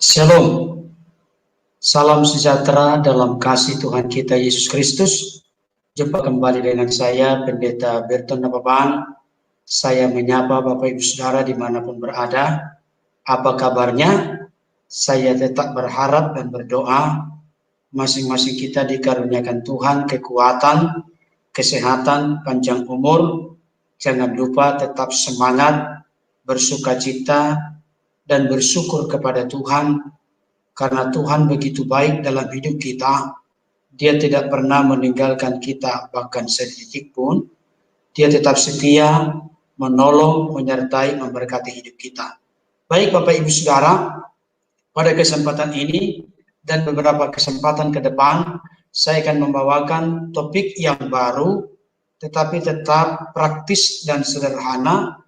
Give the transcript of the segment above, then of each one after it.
Shalom, salam sejahtera dalam kasih Tuhan kita Yesus Kristus. Jumpa kembali dengan saya, Pendeta Berton Napabang. Saya menyapa Bapak Ibu Saudara dimanapun berada. Apa kabarnya? Saya tetap berharap dan berdoa masing-masing kita dikaruniakan Tuhan kekuatan, kesehatan, panjang umur. Jangan lupa tetap semangat, bersukacita, dan bersyukur kepada Tuhan, karena Tuhan begitu baik dalam hidup kita. Dia tidak pernah meninggalkan kita bahkan sedetik pun. Dia tetap setia, menolong, menyertai, memberkati hidup kita. Baik Bapak Ibu Saudara, pada kesempatan ini dan beberapa kesempatan ke depan, saya akan membawakan topik yang baru, tetapi tetap praktis dan sederhana,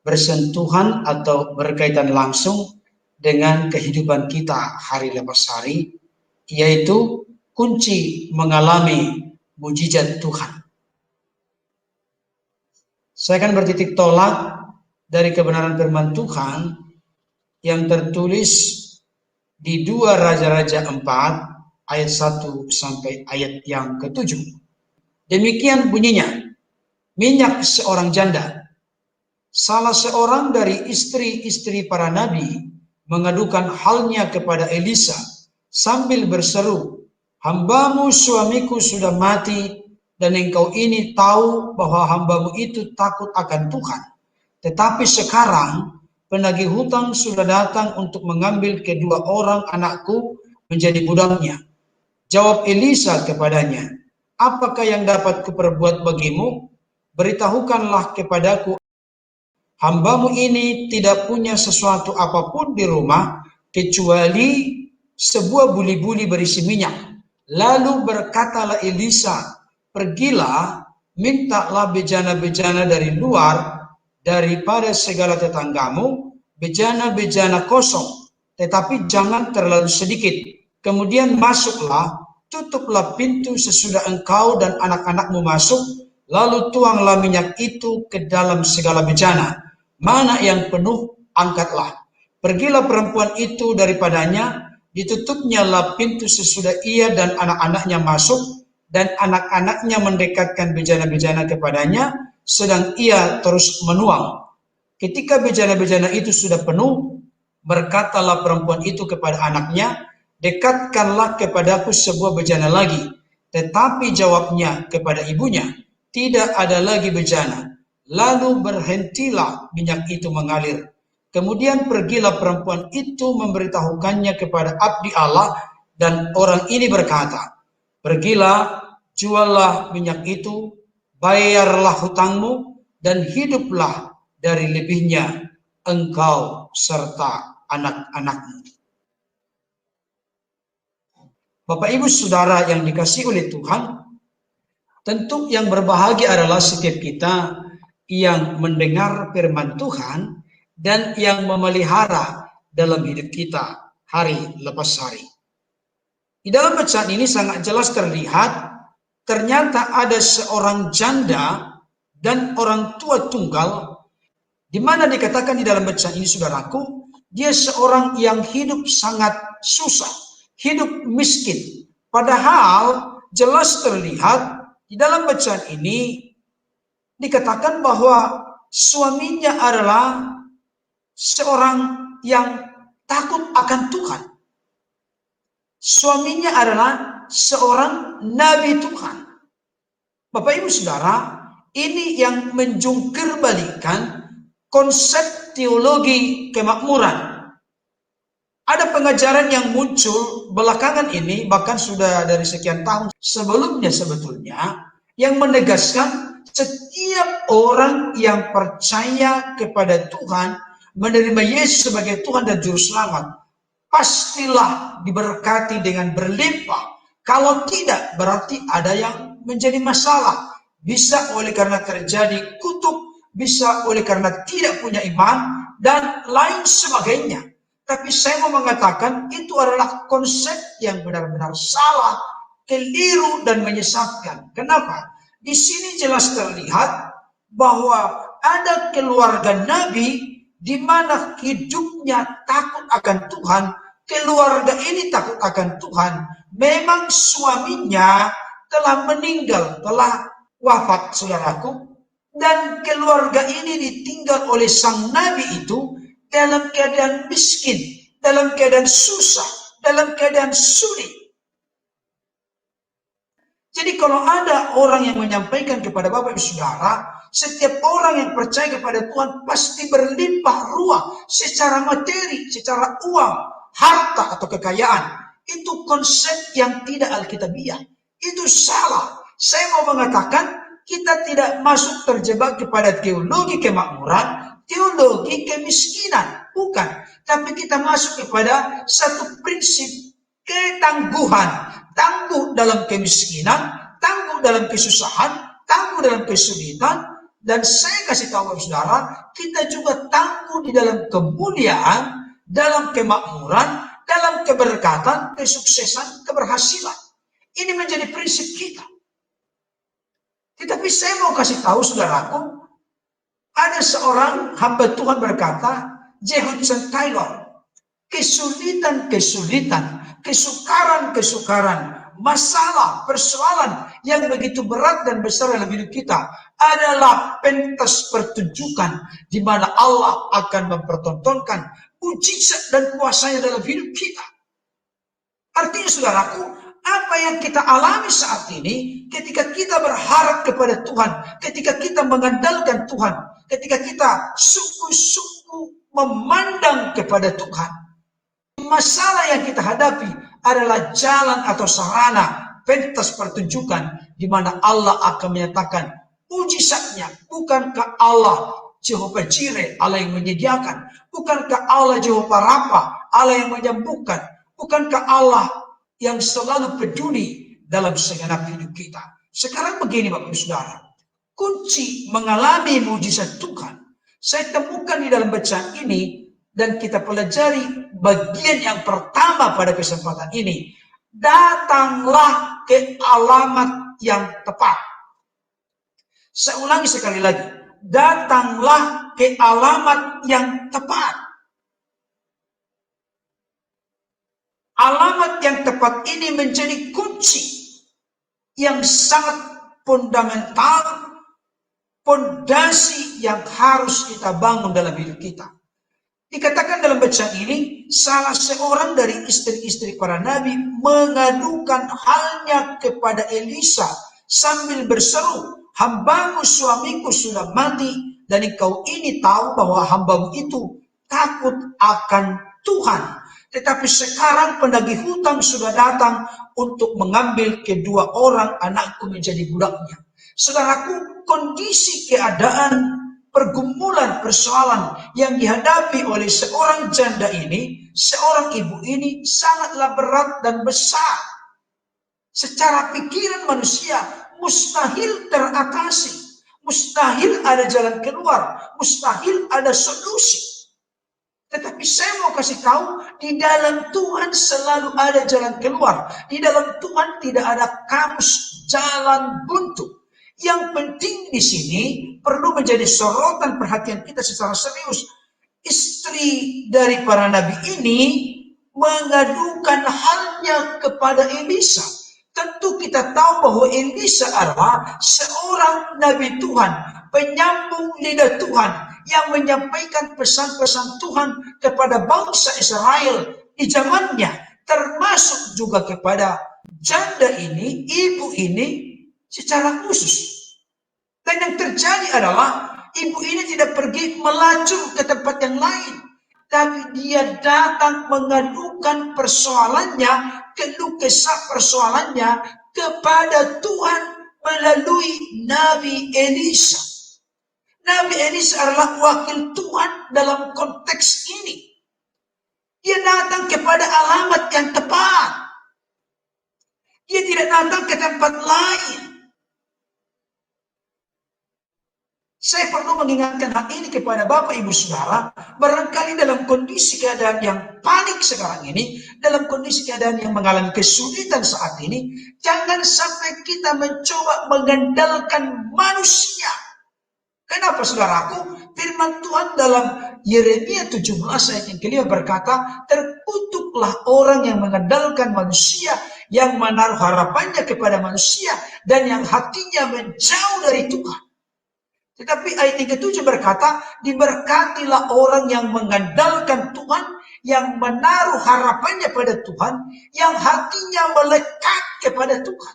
bersentuhan atau berkaitan langsung dengan kehidupan kita hari lepas hari, yaitu kunci mengalami mujizat Tuhan. Saya akan bertitik tolak dari kebenaran firman Tuhan yang tertulis di 2 Raja-Raja 4 ayat 1 sampai ayat yang ke-7. Demikian bunyinya, minyak seorang janda. Salah seorang dari istri-istri para nabi mengadukan halnya kepada Elisa sambil berseru, "Hambamu suamiku sudah mati, dan engkau ini tahu bahwa hambamu itu takut akan Tuhan. Tetapi sekarang penagih hutang sudah datang untuk mengambil kedua orang anakku menjadi budaknya." Jawab Elisa kepadanya, "Apakah yang dapat kuperbuat bagimu? Beritahukanlah kepadaku. Hambamu ini tidak punya sesuatu apapun di rumah kecuali sebuah buli-buli berisi minyak." Lalu berkatalah Elisa, "Pergilah, mintalah bejana-bejana dari luar daripada segala tetanggamu, bejana-bejana kosong, tetapi jangan terlalu sedikit. Kemudian masuklah, tutuplah pintu sesudah engkau dan anak-anakmu masuk, lalu tuanglah minyak itu ke dalam segala bejana. Mana yang penuh, angkatlah. Pergilah perempuan itu daripadanya, ditutupnya lah pintu sesudah ia dan anak-anaknya masuk, dan anak-anaknya mendekatkan bejana-bejana kepadanya, sedang ia terus menuang. Ketika bejana-bejana itu sudah penuh, berkatalah perempuan itu kepada anaknya, dekatkanlah kepadaku sebuah bejana lagi. Tetapi jawabnya kepada ibunya, tidak ada lagi bejana. Lalu berhentilah minyak itu mengalir. Kemudian pergilah perempuan itu memberitahukannya kepada abdi Allah, dan orang ini berkata, "Pergilah, juallah minyak itu, bayarlah hutangmu, dan hiduplah dari lebihnya engkau serta anak-anakmu." Bapak Ibu Saudara yang dikasihi oleh Tuhan, tentu yang berbahagia adalah setiap kita yang mendengar firman Tuhan dan yang memelihara dalam hidup kita hari lepas hari. Di dalam bacaan ini sangat jelas terlihat ternyata ada seorang janda dan orang tua tunggal, di mana dikatakan di dalam bacaan ini, saudaraku, dia seorang yang hidup sangat susah, hidup miskin. Padahal jelas terlihat di dalam bacaan ini dikatakan bahwa suaminya adalah seorang yang takut akan Tuhan. Suaminya adalah seorang nabi Tuhan. Bapak Ibu Saudara, ini yang menjungkirbalikkan konsep teologi kemakmuran. Ada pengajaran yang muncul belakangan ini, bahkan sudah dari sekian tahun sebelumnya sebetulnya, yang menegaskan setiap orang yang percaya kepada Tuhan, menerima Yesus sebagai Tuhan dan Juru Selamat, pastilah diberkati dengan berlimpah. Kalau tidak, berarti ada yang menjadi masalah. Bisa oleh karena terjadi kutuk, bisa oleh karena tidak punya iman, dan lain sebagainya. Tapi saya mau mengatakan itu adalah konsep yang benar-benar salah, keliru, dan menyesatkan. Kenapa? Di sini jelas terlihat bahwa ada keluarga Nabi di mana hidupnya takut akan Tuhan, keluarga ini takut akan Tuhan, memang suaminya telah meninggal, telah wafat, saudaraku, dan keluarga ini ditinggal oleh sang nabi itu dalam keadaan miskin, dalam keadaan susah, dalam keadaan sulit. Jadi kalau ada orang yang menyampaikan kepada Bapak Ibu Saudara, setiap orang yang percaya kepada Tuhan pasti berlimpah ruah secara materi, secara uang, harta atau kekayaan. Itu konsep yang tidak alkitabiah. Itu salah. Saya mau mengatakan kita tidak masuk terjebak kepada teologi kemakmuran, teologi kemiskinan. Bukan. Tapi kita masuk kepada satu prinsip ketangguhan. Tangguh dalam kemiskinan, tangguh dalam kesusahan, tangguh dalam kesulitan, dan saya kasih tahu saudara, kita juga tangguh di dalam kemuliaan, dalam kemakmuran, dalam keberkatan, kesuksesan, keberhasilan. Ini menjadi prinsip kita. Tetapi saya mau kasih tahu saudaraku, ada seorang hamba Tuhan berkata, J. Hudson Taylor, kesulitan-kesulitan, kesukaran-kesukaran, masalah, persoalan yang begitu berat dan besar dalam hidup kita adalah pentas pertunjukan di mana Allah akan mempertontonkan mujizat dan kuasanya dalam hidup kita. Artinya saudaraku, apa yang kita alami saat ini ketika kita berharap kepada Tuhan, ketika kita mengandalkan Tuhan, ketika kita sungguh-sungguh memandang kepada Tuhan, masalah yang kita hadapi adalah jalan atau sarana pentas pertunjukan di mana Allah akan menyatakan mujizatnya. Bukankah Allah Jehovah Jireh, Allah yang menyediakan? Bukankah Allah Jehovah Rafa, Allah yang menyembuhkan? Bukankah Allah yang selalu peduli dalam segenap hidup kita? Sekarang begini Bapak Ibu Saudara, kunci mengalami mujizat Tuhan saya temukan di dalam bacaan ini, dan kita pelajari bagian yang pertama pada kesempatan ini. Datanglah ke alamat yang tepat. Saya ulangi sekali lagi. Datanglah ke alamat yang tepat. Alamat yang tepat ini menjadi kunci yang sangat fundamental, fondasi yang harus kita bangun dalam hidup kita. Dikatakan dalam bacaan ini, salah seorang dari istri-istri para nabi mengadukan halnya kepada Elisa sambil berseru, hambamu suamiku sudah mati, dan engkau ini tahu bahwa hambamu itu takut akan Tuhan. Tetapi sekarang penagih hutang sudah datang untuk mengambil kedua orang anakku menjadi budaknya. Saudaraku, kondisi keadaan pergumulan persoalan yang dihadapi oleh seorang janda ini, seorang ibu ini sangatlah berat dan besar. Secara pikiran manusia mustahil teratasi, mustahil ada jalan keluar, mustahil ada solusi. Tetapi saya mau kasih tahu, di dalam Tuhan selalu ada jalan keluar. Di dalam Tuhan tidak ada kamus jalan buntu. Yang penting di sini perlu menjadi sorotan perhatian kita secara serius. Istri dari para nabi ini mengadukan halnya kepada Elisa. Tentu kita tahu bahwa Elisa adalah seorang nabi Tuhan, penyambung lidah Tuhan yang menyampaikan pesan-pesan Tuhan kepada bangsa Israel di zamannya, termasuk juga kepada janda ini, ibu ini secara khusus. Dan yang terjadi adalah ibu ini tidak pergi melacur ke tempat yang lain, tapi dia datang mengadukan persoalannya, keluh kesah persoalannya kepada Tuhan melalui Nabi Elisa. Nabi Elisa adalah wakil Tuhan dalam konteks ini. Dia datang kepada alamat yang tepat. Dia tidak datang ke tempat lain. Saya perlu mengingatkan hal ini kepada Bapak Ibu Saudara, barangkali dalam kondisi keadaan yang panik sekarang ini, dalam kondisi keadaan yang mengalami kesulitan saat ini, jangan sampai kita mencoba mengandalkan manusia. Kenapa saudaraku? Firman Tuhan dalam Yeremia 17 ayat yang kelima berkata, terkutuklah bentuklah orang yang mengandalkan manusia, yang menaruh harapannya kepada manusia, dan yang hatinya menjauh dari Tuhan. Tetapi ayat yang ke-7 berkata, diberkatilah orang yang mengandalkan Tuhan, yang menaruh harapannya pada Tuhan, yang hatinya melekat kepada Tuhan.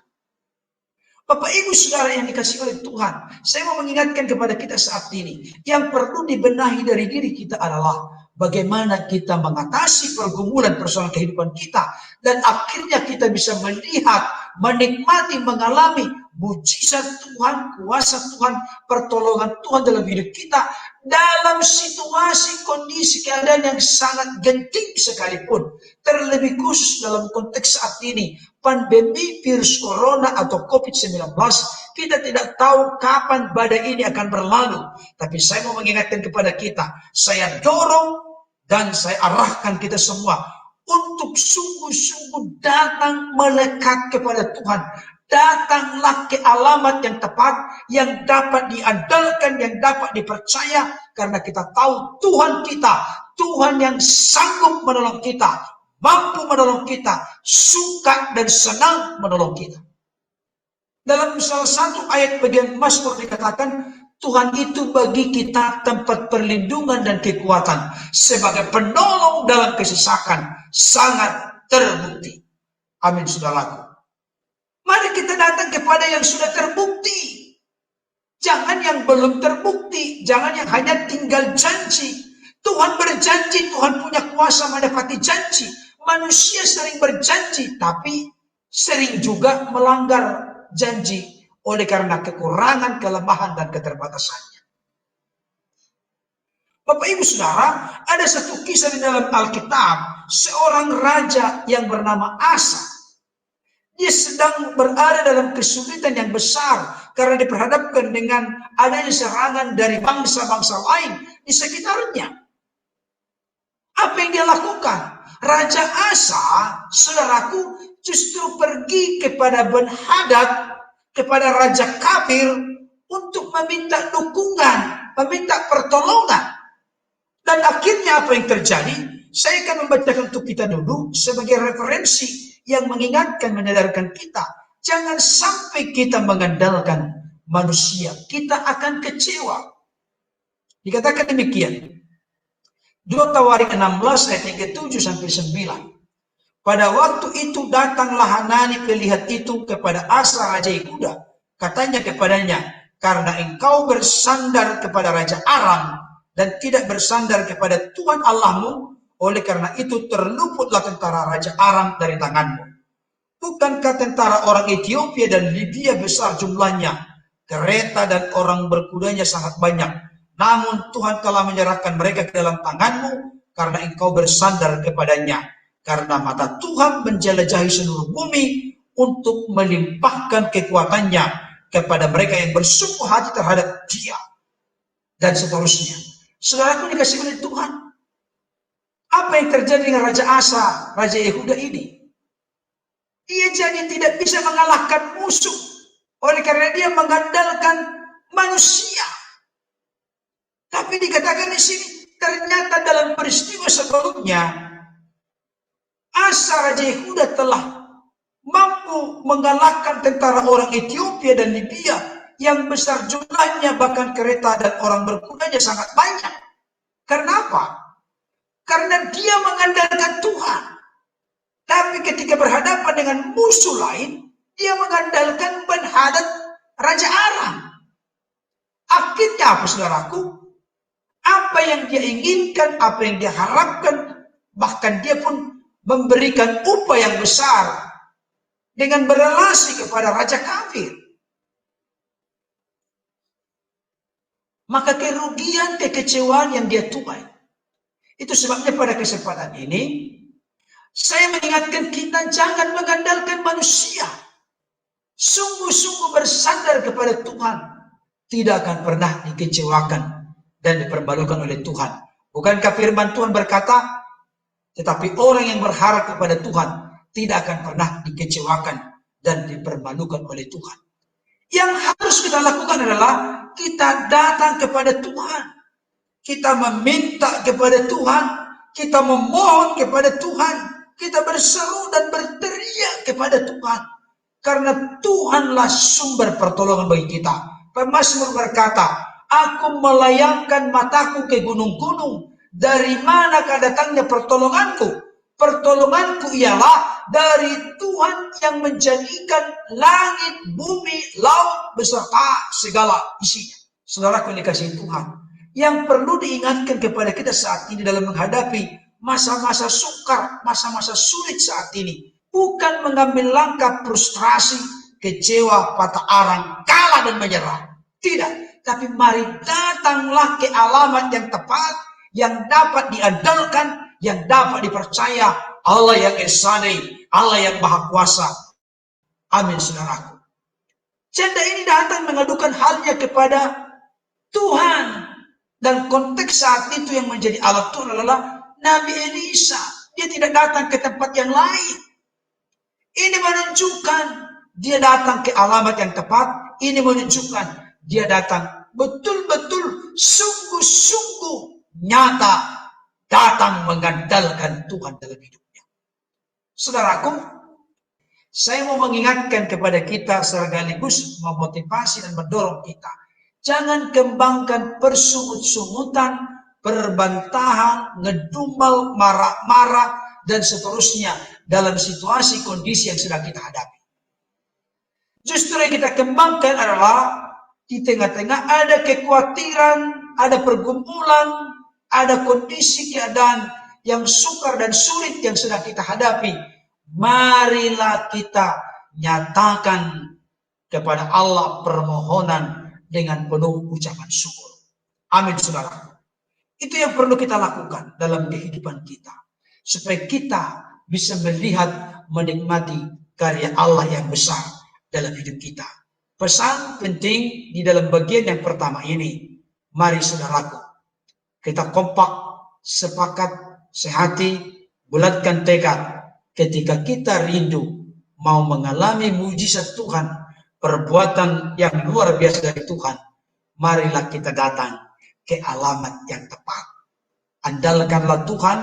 Bapak Ibu Saudara yang dikasihi oleh Tuhan, saya mau mengingatkan kepada kita saat ini, yang perlu dibenahi dari diri kita adalah bagaimana kita mengatasi pergumulan persoalan kehidupan kita, dan akhirnya kita bisa melihat, menikmati, mengalami mujizat Tuhan, kuasa Tuhan, pertolongan Tuhan dalam hidup kita, dalam situasi, kondisi, keadaan yang sangat genting sekalipun. Terlebih khusus dalam konteks saat ini, pandemi virus corona atau COVID-19, kita tidak tahu kapan badai ini akan berlalu. Tapi saya mau mengingatkan kepada kita, saya dorong dan saya arahkan kita semua untuk sungguh-sungguh datang melekat kepada Tuhan. Datanglah ke alamat yang tepat, yang dapat diandalkan, yang dapat dipercaya, karena kita tahu Tuhan kita, Tuhan yang sanggup menolong kita, mampu menolong kita, suka dan senang menolong kita. Dalam salah satu ayat bagian Mazmur dikatakan, Tuhan itu bagi kita tempat perlindungan dan kekuatan, sebagai penolong dalam kesesakan, sangat terbukti. Amin, saudaraku. Mari kita datang kepada yang sudah terbukti. Jangan yang belum terbukti, jangan yang hanya tinggal janji. Tuhan berjanji, Tuhan punya kuasa menepati janji. Manusia sering berjanji, tapi sering juga melanggar janji oleh karena kekurangan, kelemahan, dan keterbatasannya. Bapak Ibu Saudara, ada satu kisah di dalam Alkitab, seorang raja yang bernama Asa. Dia sedang berada dalam kesulitan yang besar karena diperhadapkan dengan adanya serangan dari bangsa-bangsa lain di sekitarnya. Apa yang dia lakukan? Raja Asa, saudaraku, justru pergi kepada Ben-Hadad, kepada Raja Kafir, untuk meminta dukungan, meminta pertolongan. Dan akhirnya apa yang terjadi? Saya akan membacakan untuk kita dulu sebagai referensi yang mengingatkan, menyadarkan kita. Jangan sampai kita mengandalkan manusia, kita akan kecewa. Dikatakan demikian. 2 Tawarik 16 ayat 7 sampai 9. Pada waktu itu datanglah Hanani pelihat itu kepada Asa Raja Yehuda. Katanya kepadanya, karena engkau bersandar kepada Raja Aram dan tidak bersandar kepada Tuhan Allahmu, oleh karena itu terluputlah tentara Raja Aram dari tanganmu. Bukankah tentara orang Ethiopia dan Libya besar jumlahnya, kereta dan orang berkudanya sangat banyak, namun Tuhan telah menyerahkan mereka ke dalam tanganmu karena engkau bersandar kepadanya. Karena mata Tuhan menjelajahi seluruh bumi untuk melimpahkan kekuatannya kepada mereka yang bersungguh hati terhadap Dia. Dan seterusnya. Saudaraku dikasih oleh Tuhan, apa yang terjadi dengan Raja Asa, Raja Yehuda ini? Dia jadi tidak bisa mengalahkan musuh oleh karena dia mengandalkan manusia. Tapi dikatakan di sini, ternyata dalam peristiwa sebelumnya, Asa Raja Yehuda telah mampu mengalahkan tentara orang Ethiopia dan Libya yang besar jumlahnya, bahkan kereta dan orang berkudanya sangat banyak. Karena apa? Karena dia mengandalkan Tuhan. Tapi ketika berhadapan dengan musuh lain, dia mengandalkan Ben-Hadad, Raja Aram. Akhirnya apa, saudaraku? Apa yang dia inginkan, apa yang dia harapkan, bahkan dia pun memberikan upah yang besar dengan berelasi kepada Raja Kafir. Maka kerugian, kekecewaan yang dia tuai. Itu sebabnya pada kesempatan ini, saya mengingatkan kita jangan mengandalkan manusia. Sungguh-sungguh bersandar kepada Tuhan. Tidak akan pernah dikecewakan dan dipermalukan oleh Tuhan. Bukankah firman Tuhan berkata, tetapi orang yang berharap kepada Tuhan tidak akan pernah dikecewakan dan dipermalukan oleh Tuhan. Yang harus kita lakukan adalah kita datang kepada Tuhan. Kita meminta kepada Tuhan. Kita memohon kepada Tuhan. kita berseru dan berteriak kepada Tuhan. Karena Tuhanlah sumber pertolongan bagi kita. Pemazmur berkata, aku melayangkan mataku ke gunung-gunung. Dari manakah datangnya pertolonganku? Pertolonganku ialah dari Tuhan yang menjadikan langit, bumi, laut beserta segala isinya. Saudaraku yang dikasihi Tuhan, yang perlu diingatkan kepada kita saat ini dalam menghadapi masa-masa sukar, masa-masa sulit saat ini, bukan mengambil langkah frustrasi, kecewa, patah arang, kalah dan menyerah. Tidak, tapi mari datanglah ke alamat yang tepat, yang dapat diandalkan, yang dapat dipercaya, Allah yang Esa-Ni, Allah yang Maha Kuasa. Amin, saudaraku. Janda ini datang mengadukan halnya kepada Tuhan. Dan konteks saat itu yang menjadi alat Tuhan adalah Nabi Elisa. Dia tidak datang ke tempat yang lain. Ini menunjukkan dia datang ke alamat yang tepat. Ini menunjukkan dia datang betul-betul sungguh-sungguh nyata datang mengandalkan Tuhan dalam hidupnya. Saudaraku, saya mau mengingatkan kepada kita sekaligus memotivasi dan mendorong kita. Jangan kembangkan persungut-sungutan, perbantahan, ngedumel, marah-marah, dan seterusnya dalam situasi kondisi yang sedang kita hadapi. Justru yang kita kembangkan adalah di tengah-tengah ada kekhawatiran, ada pergumulan, ada kondisi keadaan yang sukar dan sulit yang sedang kita hadapi. Marilah kita nyatakan kepada Allah permohonan dengan penuh ucapan syukur. Amin, saudara. Itu yang perlu kita lakukan dalam kehidupan kita. Supaya kita bisa melihat, menikmati karya Allah yang besar dalam hidup kita. Pesan penting di dalam bagian yang pertama ini. Mari saudaraku, kita kompak, sepakat, sehati, bulatkan tekad. Ketika kita rindu mau mengalami mujizat Tuhan, perbuatan yang luar biasa dari Tuhan, marilah kita datang ke alamat yang tepat. Andalkanlah Tuhan,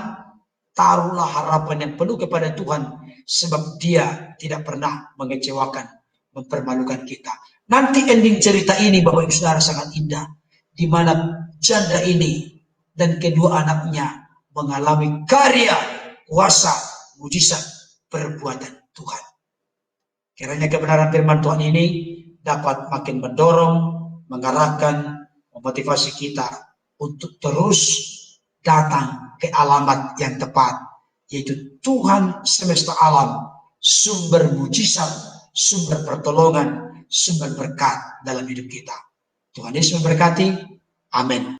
taruhlah harapan yang penuh kepada Tuhan, sebab Dia tidak pernah mengecewakan, mempermalukan kita. Nanti ending cerita ini Bapak Ibu Saudara sangat indah, di mana janda ini dan kedua anaknya mengalami karya, kuasa, mujizat, perbuatan Tuhan. Kiranya kebenaran firman Tuhan ini dapat makin mendorong, mengarahkan, memotivasi kita untuk terus datang ke alamat yang tepat, yaitu Tuhan semesta alam, sumber mujizat, sumber pertolongan, sumber berkat dalam hidup kita. Tuhan Yesus memberkati. Amin.